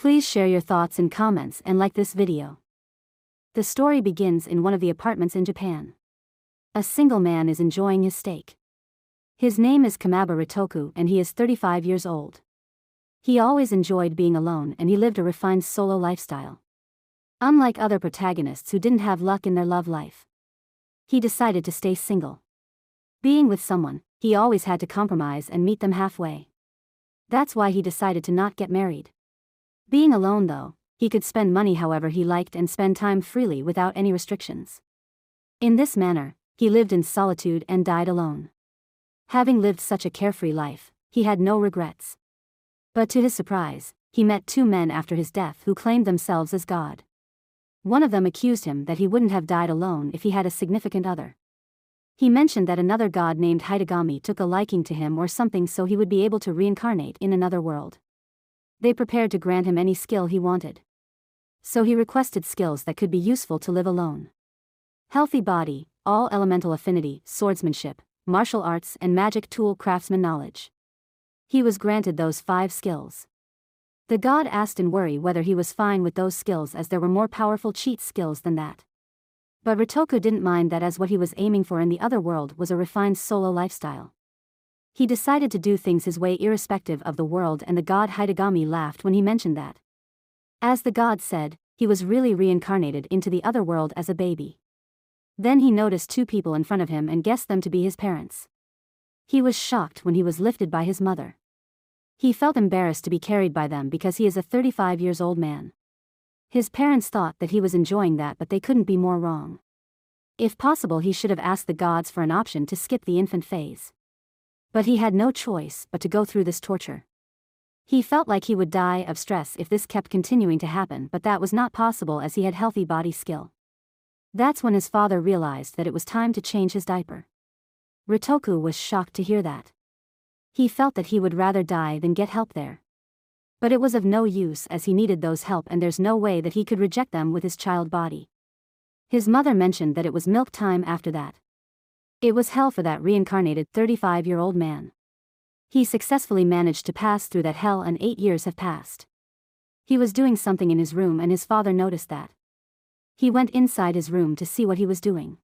Please share your thoughts in comments and like this video. The story begins in one of the apartments in Japan. A single man is enjoying his steak. His name is Kamaba Ritoku and he is 35 years old. He always enjoyed being alone and he lived a refined solo lifestyle. Unlike other protagonists who didn't have luck in their love life, he decided to stay single. Being with someone, he always had to compromise and meet them halfway. That's why he decided to not get married. Being alone though, he could spend money however he liked and spend time freely without any restrictions. In this manner, he lived in solitude and died alone. Having lived such a carefree life, he had no regrets. But to his surprise, he met two men after his death who claimed themselves as God. One of them accused him that he wouldn't have died alone if he had a significant other. He mentioned that another god named Hitorigami took a liking to him or something so he would be able to reincarnate in another world. They prepared to grant him any skill he wanted. So he requested skills that could be useful to live alone. Healthy body, all elemental affinity, swordsmanship, martial arts and magic tool craftsman knowledge. He was granted those 5 skills. The god asked in worry whether he was fine with those skills as there were more powerful cheat skills than that. But Ritoku didn't mind that as what he was aiming for in the other world was a refined solo lifestyle. He decided to do things his way irrespective of the world and the god Hitorigami laughed when he mentioned that. As the god said, he was really reincarnated into the other world as a baby. Then he noticed 2 people in front of him and guessed them to be his parents. He was shocked when he was lifted by his mother. He felt embarrassed to be carried by them because he is a 35 years old man. His parents thought that he was enjoying that but they couldn't be more wrong. If possible he should have asked the gods for an option to skip the infant phase. But he had no choice but to go through this torture. He felt like he would die of stress if this kept continuing to happen but that was not possible as he had healthy body skill. That's when his father realized that it was time to change his diaper. Ritoku was shocked to hear that. He felt that he would rather die than get help there. But it was of no use as he needed those help and there's no way that he could reject them with his child body. His mother mentioned that it was milk time after that. It was hell for that reincarnated 35-year-old man. He successfully managed to pass through that hell and 8 years have passed. He was doing something in his room and his father noticed that. He went inside his room to see what he was doing.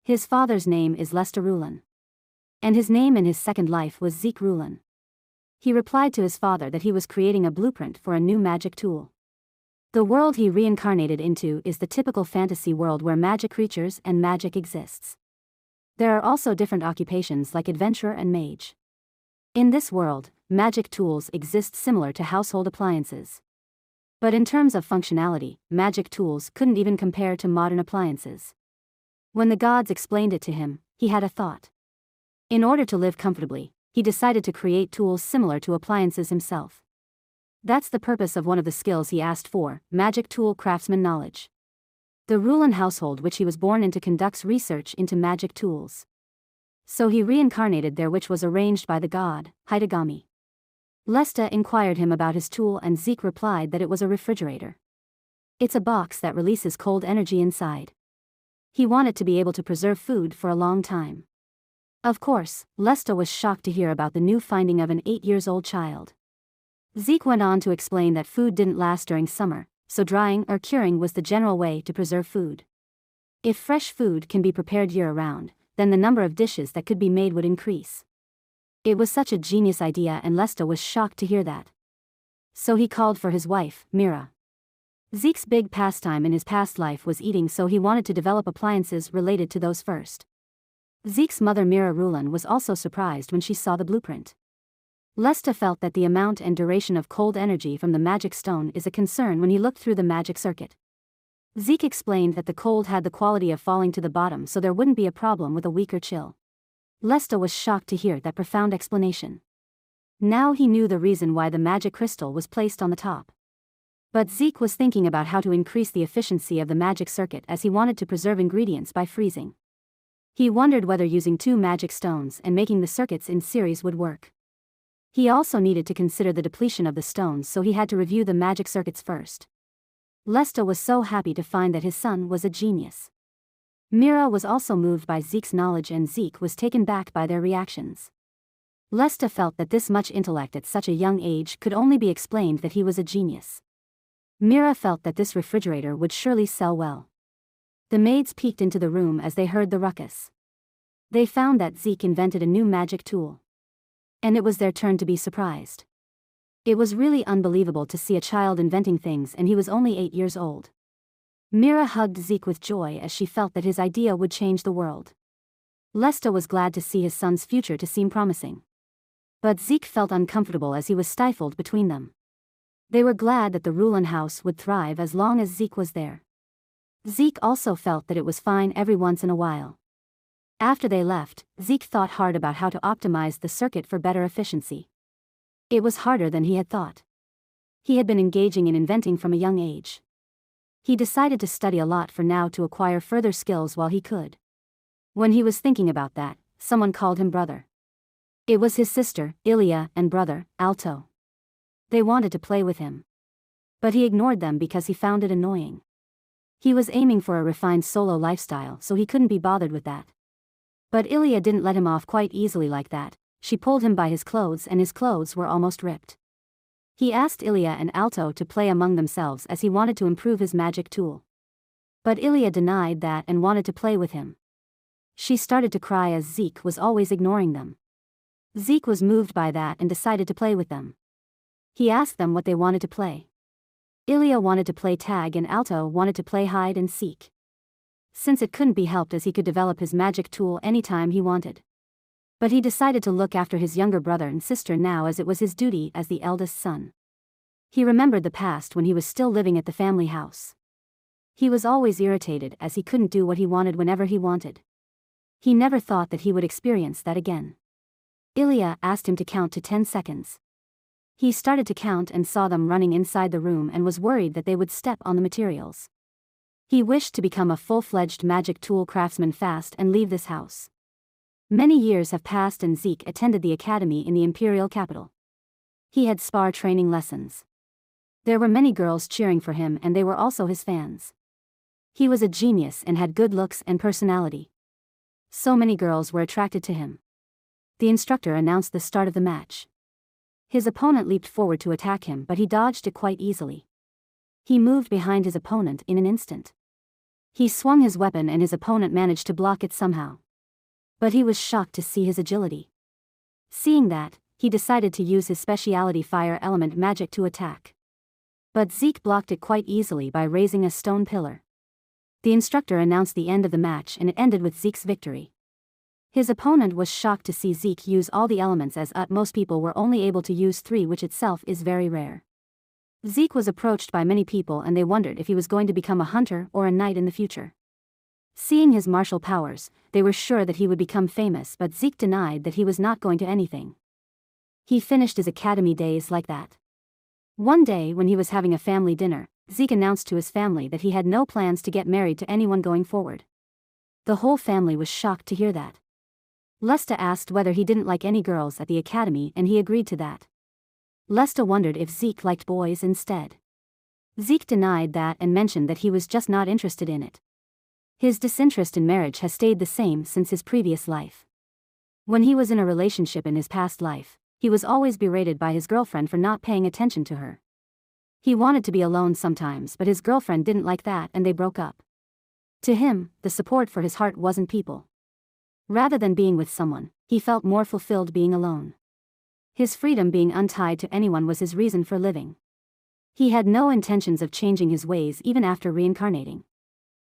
His father's name is Zirc Louren. And his name in his second life was Zirc Louren. He replied to his father that he was creating a blueprint for a new magic tool. The world he reincarnated into is the typical fantasy world where magic creatures and magic exists. There are also different occupations like adventurer and mage. In this world, magic tools exist similar to household appliances. But in terms of functionality, magic tools couldn't even compare to modern appliances. When the gods explained it to him, he had a thought. In order to live comfortably, he decided to create tools similar to appliances himself. That's the purpose of one of the skills he asked for, magic tool craftsman knowledge. The Louren household which he was born into conducts research into magic tools. So he reincarnated there which was arranged by the god, Hitorigami. Lesta inquired him about his tool and Zeke replied that it was a refrigerator. It's a box that releases cold energy inside. He wanted to be able to preserve food for a long time. Of course, Lesta was shocked to hear about the new finding of an 8-year-old child. Zeke went on to explain that food didn't last during summer, so drying or curing was the general way to preserve food. If fresh food can be prepared year-round, then the number of dishes that could be made would increase. It was such a genius idea and Lesta was shocked to hear that. So he called for his wife, Mira. Zeke's big pastime in his past life was eating so he wanted to develop appliances related to those first. Zeke's mother Mira Louren was also surprised when she saw the blueprint. Lesta felt that the amount and duration of cold energy from the magic stone is a concern when he looked through the magic circuit. Zeke explained that the cold had the quality of falling to the bottom so there wouldn't be a problem with a weaker chill. Lesta was shocked to hear that profound explanation. Now he knew the reason why the magic crystal was placed on the top. But Zeke was thinking about how to increase the efficiency of the magic circuit as he wanted to preserve ingredients by freezing. He wondered whether using 2 magic stones and making the circuits in series would work. He also needed to consider the depletion of the stones so he had to review the magic circuits first. Lesta was so happy to find that his son was a genius. Mira was also moved by Zeke's knowledge and Zeke was taken back by their reactions. Lesta felt that this much intellect at such a young age could only be explained that he was a genius. Mira felt that this refrigerator would surely sell well. The maids peeked into the room as they heard the ruckus. They found that Zirc invented a new magic tool. And it was their turn to be surprised. It was really unbelievable to see a child inventing things, and he was only 8 years old. Mira hugged Zirc with joy as she felt that his idea would change the world. Lesta was glad to see his son's future to seem promising. But Zirc felt uncomfortable as he was stifled between them. They were glad that the Louren house would thrive as long as Zirc was there. Zirc also felt that it was fine every once in a while. After they left, Zirc thought hard about how to optimize the circuit for better efficiency. It was harder than he had thought. He had been engaging in inventing from a young age. He decided to study a lot for now to acquire further skills while he could. When he was thinking about that, someone called him brother. It was his sister, Ilya, and brother, Alto. They wanted to play with him. But he ignored them because he found it annoying. He was aiming for a refined solo lifestyle, so he couldn't be bothered with that. But Ilya didn't let him off quite easily like that. She pulled him by his clothes, and his clothes were almost ripped. He asked Ilya and Alto to play among themselves as he wanted to improve his magic tool. But Ilya denied that and wanted to play with him. She started to cry as Zirc was always ignoring them. Zirc was moved by that and decided to play with them. He asked them what they wanted to play. Ilya wanted to play tag and Alto wanted to play hide and seek. Since it couldn't be helped as he could develop his magic tool anytime he wanted. But he decided to look after his younger brother and sister now as it was his duty as the eldest son. He remembered the past when he was still living at the family house. He was always irritated as he couldn't do what he wanted whenever he wanted. He never thought that he would experience that again. Ilya asked him to count to 10 seconds. He started to count and saw them running inside the room and was worried that they would step on the materials. He wished to become a full-fledged magic tool craftsman fast and leave this house. Many years have passed and Zirc attended the academy in the imperial capital. He had spar training lessons. There were many girls cheering for him and they were also his fans. He was a genius and had good looks and personality. So many girls were attracted to him. The instructor announced the start of the match. His opponent leaped forward to attack him, but he dodged it quite easily. He moved behind his opponent in an instant. He swung his weapon and his opponent managed to block it somehow. But he was shocked to see his agility. Seeing that, he decided to use his specialty fire element magic to attack. But Zirc blocked it quite easily by raising a stone pillar. The instructor announced the end of the match and it ended with Zirc's victory. His opponent was shocked to see Zirc use all the elements as most people were only able to use 3, which itself is very rare. Zirc was approached by many people and they wondered if he was going to become a hunter or a knight in the future. Seeing his martial powers, they were sure that he would become famous, but Zirc denied that he was not going to anything. He finished his academy days like that. One day when he was having a family dinner, Zirc announced to his family that he had no plans to get married to anyone going forward. The whole family was shocked to hear that. Lesta asked whether he didn't like any girls at the academy and he agreed to that. Lesta wondered if Zirc liked boys instead. Zirc denied that and mentioned that he was just not interested in it. His disinterest in marriage has stayed the same since his previous life. When he was in a relationship in his past life, he was always berated by his girlfriend for not paying attention to her. He wanted to be alone sometimes, but his girlfriend didn't like that and they broke up. To him, the support for his heart wasn't people. Rather than being with someone, he felt more fulfilled being alone. His freedom being untied to anyone was his reason for living. He had no intentions of changing his ways even after reincarnating.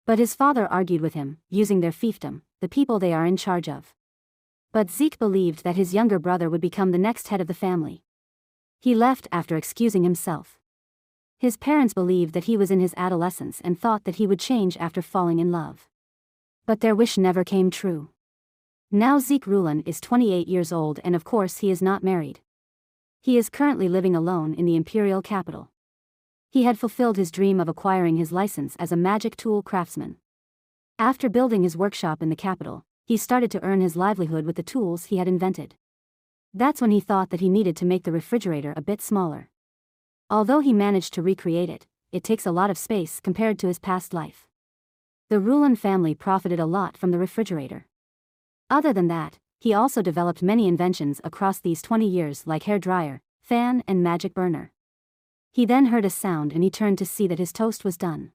But his father argued with him, using their fiefdom, the people they are in charge of. But Zirc believed that his younger brother would become the next head of the family. He left after excusing himself. His parents believed that he was in his adolescence and thought that he would change after falling in love. But their wish never came true. Now Zirc Louren is 28 years old and of course he is not married. He is currently living alone in the imperial capital. He had fulfilled his dream of acquiring his license as a magic tool craftsman. After building his workshop in the capital, he started to earn his livelihood with the tools he had invented. That's when he thought that he needed to make the refrigerator a bit smaller. Although he managed to recreate it, it takes a lot of space compared to his past life. The Louren family profited a lot from the refrigerator. Other than that, he also developed many inventions across these 20 years like hair dryer, fan and magic burner. He then heard a sound and he turned to see that his toast was done.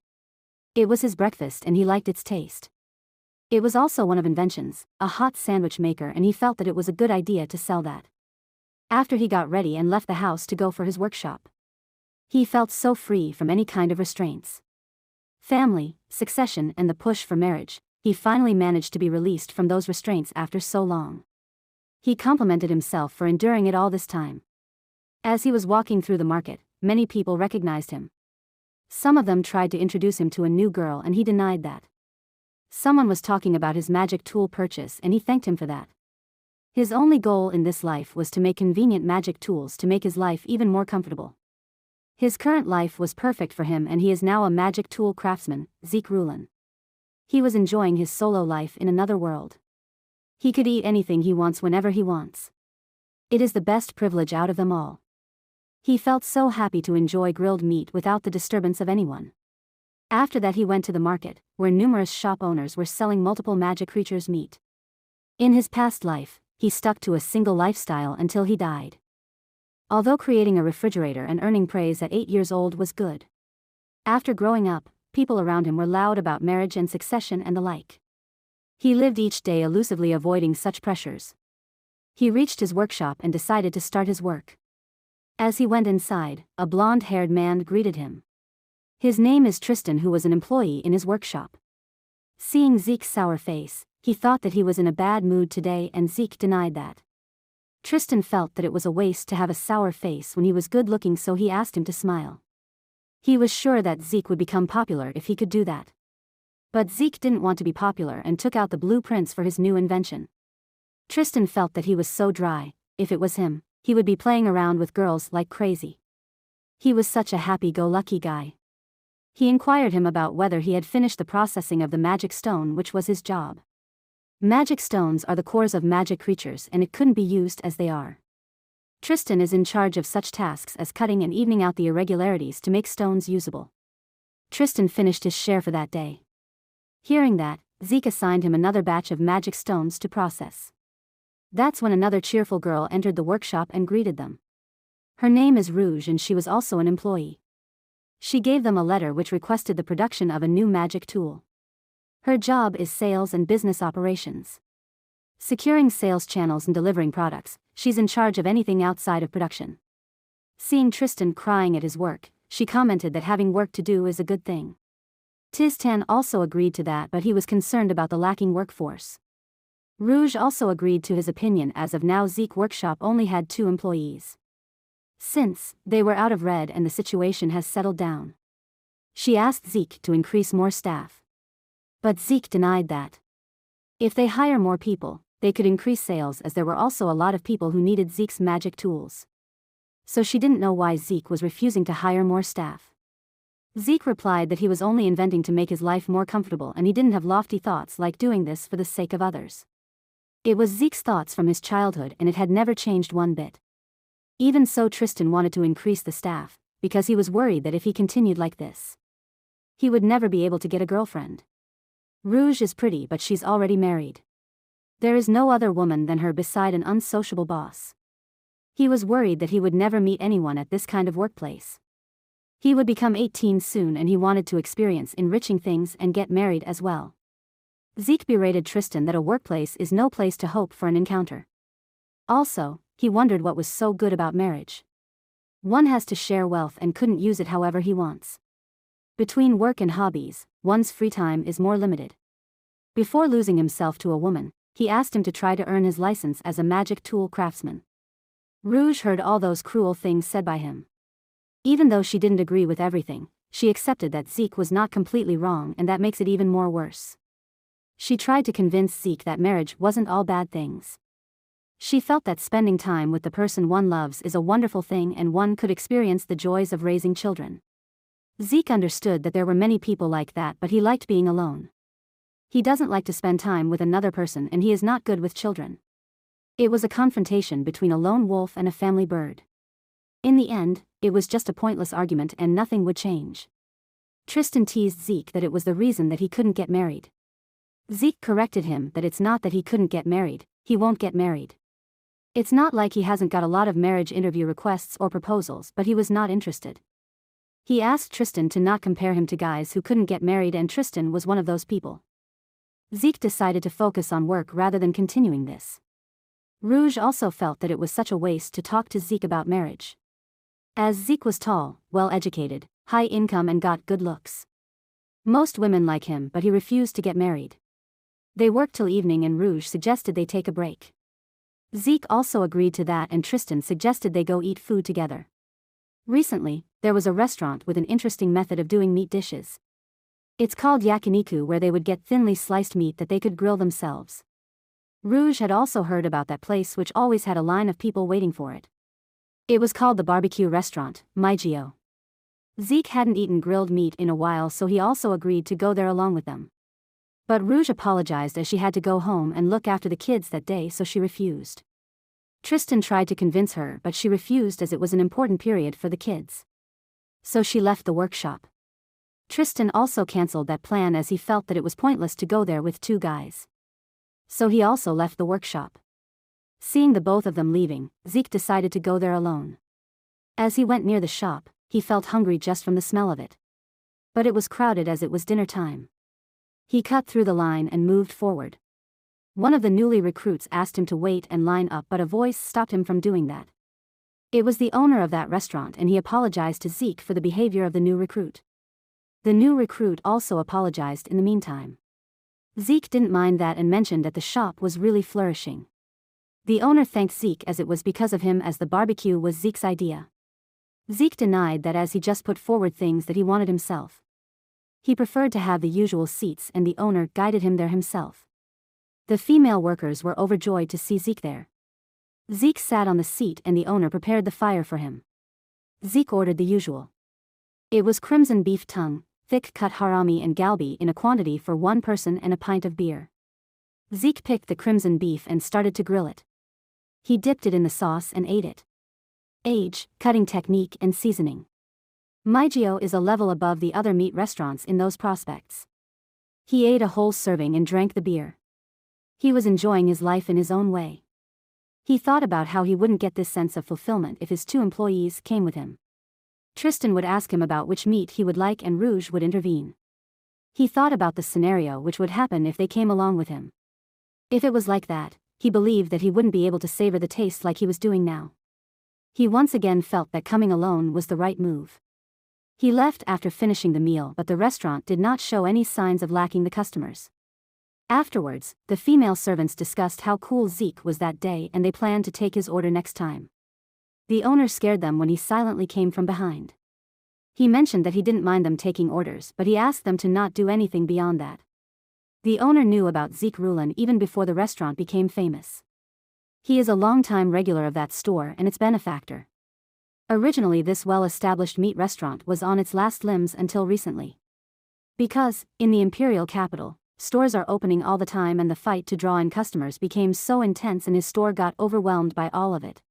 It was his breakfast and he liked its taste. It was also one of inventions, a hot sandwich maker, and he felt that it was a good idea to sell that. After he got ready and left the house to go for his workshop, he felt so free from any kind of restraints. Family, succession, and the push for marriage, he finally managed to be released from those restraints after so long. He complimented himself for enduring it all this time. As he was walking through the market, many people recognized him. Some of them tried to introduce him to a new girl and he denied that. Someone was talking about his magic tool purchase and he thanked him for that. His only goal in this life was to make convenient magic tools to make his life even more comfortable. His current life was perfect for him and he is now a magic tool craftsman, Zirc Louren. He was enjoying his solo life in another world. He could eat anything he wants whenever he wants. It is the best privilege out of them all. He felt so happy to enjoy grilled meat without the disturbance of anyone. After that he went to the market, where numerous shop owners were selling multiple magic creatures' meat. In his past life, he stuck to a single lifestyle until he died. Although creating a refrigerator and earning praise at 8 years old was good. After growing up, people around him were loud about marriage and succession and the like. He lived each day elusively avoiding such pressures. He reached his workshop and decided to start his work. As he went inside, a blonde-haired man greeted him. His name is Tristan, who was an employee in his workshop. Seeing Zirc's sour face, he thought that he was in a bad mood today and Zirc denied that. Tristan felt that it was a waste to have a sour face when he was good-looking, so he asked him to smile. He was sure that Zirc would become popular if he could do that. But Zirc didn't want to be popular and took out the blueprints for his new invention. Tristan felt that he was so dry. If it was him, he would be playing around with girls like crazy. He was such a happy-go-lucky guy. He inquired him about whether he had finished the processing of the magic stone, which was his job. Magic stones are the cores of magic creatures and it couldn't be used as they are. Tristan is in charge of such tasks as cutting and evening out the irregularities to make stones usable. Tristan finished his share for that day. Hearing that, Zirc assigned him another batch of magic stones to process. That's when another cheerful girl entered the workshop and greeted them. Her name is Rouge and she was also an employee. She gave them a letter which requested the production of a new magic tool. Her job is sales and business operations. Securing sales channels and delivering products, she's in charge of anything outside of production. Seeing Tristan crying at his work, she commented that having work to do is a good thing. Tristan also agreed to that, but he was concerned about the lacking workforce. Rouge also agreed to his opinion. As of now, Zirc workshop only had 2 employees. Since they were out of red and the situation has settled down, she asked Zirc to increase more staff. But Zirc denied that. If they hire more people, they could increase sales, as there were also a lot of people who needed Zirc's magic tools. So she didn't know why Zirc was refusing to hire more staff. Zirc replied that he was only inventing to make his life more comfortable and he didn't have lofty thoughts like doing this for the sake of others. It was Zirc's thoughts from his childhood and it had never changed one bit. Even so, Tristan wanted to increase the staff, because he was worried that if he continued like this, he would never be able to get a girlfriend. Rouge is pretty, but she's already married. There is no other woman than her beside an unsociable boss. He was worried that he would never meet anyone at this kind of workplace. He would become 18 soon and he wanted to experience enriching things and get married as well. Zirc berated Tristan that a workplace is no place to hope for an encounter. Also, he wondered what was so good about marriage. One has to share wealth and couldn't use it however he wants. Between work and hobbies, one's free time is more limited. Before losing himself to a woman, he asked him to try to earn his license as a magic tool craftsman. Rouge heard all those cruel things said by him. Even though she didn't agree with everything, she accepted that Zirc was not completely wrong, and that makes it even more worse. She tried to convince Zirc that marriage wasn't all bad things. She felt that spending time with the person one loves is a wonderful thing and one could experience the joys of raising children. Zirc understood that there were many people like that, but he liked being alone. He doesn't like to spend time with another person and he is not good with children. It was a confrontation between a lone wolf and a family bird. In the end, it was just a pointless argument and nothing would change. Tristan teased Zirc that it was the reason that he couldn't get married. Zirc corrected him that it's not that he couldn't get married, he won't get married. It's not like he hasn't got a lot of marriage interview requests or proposals, but he was not interested. He asked Tristan to not compare him to guys who couldn't get married, and Tristan was one of those people. Zeke decided to focus on work rather than continuing this. Rouge also felt that it was such a waste to talk to Zeke about marriage. As Zeke was tall, well-educated, high income and got good looks. Most women like him, but he refused to get married. They worked till evening and Rouge suggested they take a break. Zeke also agreed to that and Tristan suggested they go eat food together. Recently, there was a restaurant with an interesting method of doing meat dishes. It's called yakiniku, where they would get thinly sliced meat that they could grill themselves. Rouge had also heard about that place, which always had a line of people waiting for it. It was called the barbecue restaurant, Maigio. Zeke hadn't eaten grilled meat in a while, so he also agreed to go there along with them. But Rouge apologized as she had to go home and look after the kids that day, so she refused. Tristan tried to convince her, but she refused as it was an important period for the kids. So she left the workshop. Tristan also cancelled that plan as he felt that it was pointless to go there with two guys. So he also left the workshop. Seeing the both of them leaving, Zeke decided to go there alone. As he went near the shop, he felt hungry just from the smell of it. But it was crowded as it was dinner time. He cut through the line and moved forward. One of the newly recruits asked him to wait and line up, but a voice stopped him from doing that. It was the owner of that restaurant, and he apologized to Zeke for the behavior of the new recruit. The new recruit also apologized in the meantime. Zeke didn't mind that and mentioned that the shop was really flourishing. The owner thanked Zeke as it was because of him, as the barbecue was Zeke's idea. Zeke denied that as he just put forward things that he wanted himself. He preferred to have the usual seats and the owner guided him there himself. The female workers were overjoyed to see Zeke there. Zeke sat on the seat and the owner prepared the fire for him. Zeke ordered the usual. It was crimson beef tongue, thick-cut harami and galbi in a quantity for one person and a pint of beer. Zeke picked the crimson beef and started to grill it. He dipped it in the sauce and ate it. Age, cutting technique and seasoning. Maigio is a level above the other meat restaurants in those prospects. He ate a whole serving and drank the beer. He was enjoying his life in his own way. He thought about how he wouldn't get this sense of fulfillment if his two employees came with him. Tristan would ask him about which meat he would like and Rouge would intervene. He thought about the scenario which would happen if they came along with him. If it was like that, he believed that he wouldn't be able to savor the taste like he was doing now. He once again felt that coming alone was the right move. He left after finishing the meal, but the restaurant did not show any signs of lacking the customers. Afterwards, the female servants discussed how cool Zeke was that day and they planned to take his order next time. The owner scared them when he silently came from behind. He mentioned that he didn't mind them taking orders, but he asked them to not do anything beyond that. The owner knew about Zirc Louren even before the restaurant became famous. He is a long-time regular of that store and its benefactor. Originally, this well-established meat restaurant was on its last limbs until recently. Because, in the imperial capital, stores are opening all the time and the fight to draw in customers became so intense and his store got overwhelmed by all of it.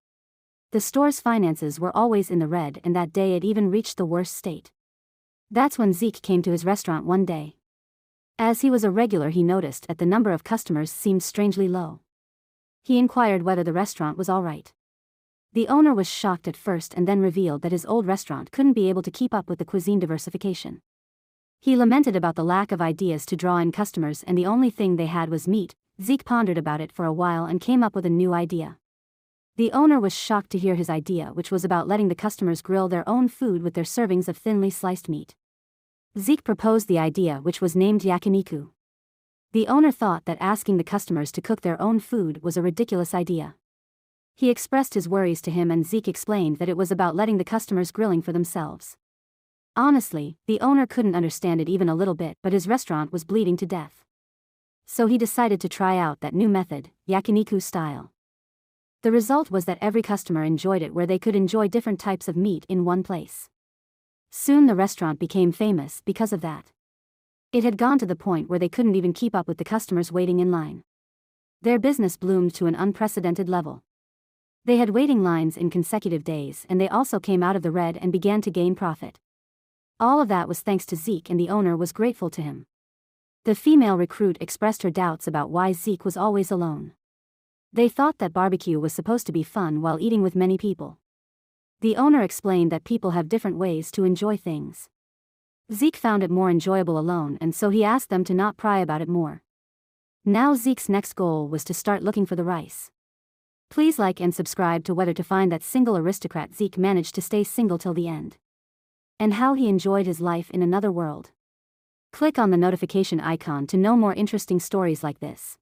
The store's finances were always in the red and that day it even reached the worst state. That's when Zeke came to his restaurant one day. As he was a regular, he noticed that the number of customers seemed strangely low. He inquired whether the restaurant was all right. The owner was shocked at first and then revealed that his old restaurant couldn't be able to keep up with the cuisine diversification. He lamented about the lack of ideas to draw in customers and the only thing they had was meat. Zeke pondered about it for a while and came up with a new idea. The owner was shocked to hear his idea, which was about letting the customers grill their own food with their servings of thinly sliced meat. Zeke proposed the idea, which was named yakiniku. The owner thought that asking the customers to cook their own food was a ridiculous idea. He expressed his worries to him and Zeke explained that it was about letting the customers grilling for themselves. Honestly, the owner couldn't understand it even a little bit, but his restaurant was bleeding to death. So he decided to try out that new method, yakiniku style. The result was that every customer enjoyed it, where they could enjoy different types of meat in one place. Soon the restaurant became famous because of that. It had gone to the point where they couldn't even keep up with the customers waiting in line. Their business bloomed to an unprecedented level. They had waiting lines in consecutive days and they also came out of the red and began to gain profit. All of that was thanks to Zeke and the owner was grateful to him. The female recruit expressed her doubts about why Zeke was always alone. They thought that barbecue was supposed to be fun while eating with many people. The owner explained that people have different ways to enjoy things. Zeke found it more enjoyable alone, and so he asked them to not pry about it more. Now Zeke's next goal was to start looking for the rice. Please like and subscribe to whether to find that single aristocrat Zeke managed to stay single till the end, and how he enjoyed his life in another world. Click on the notification icon to know more interesting stories like this.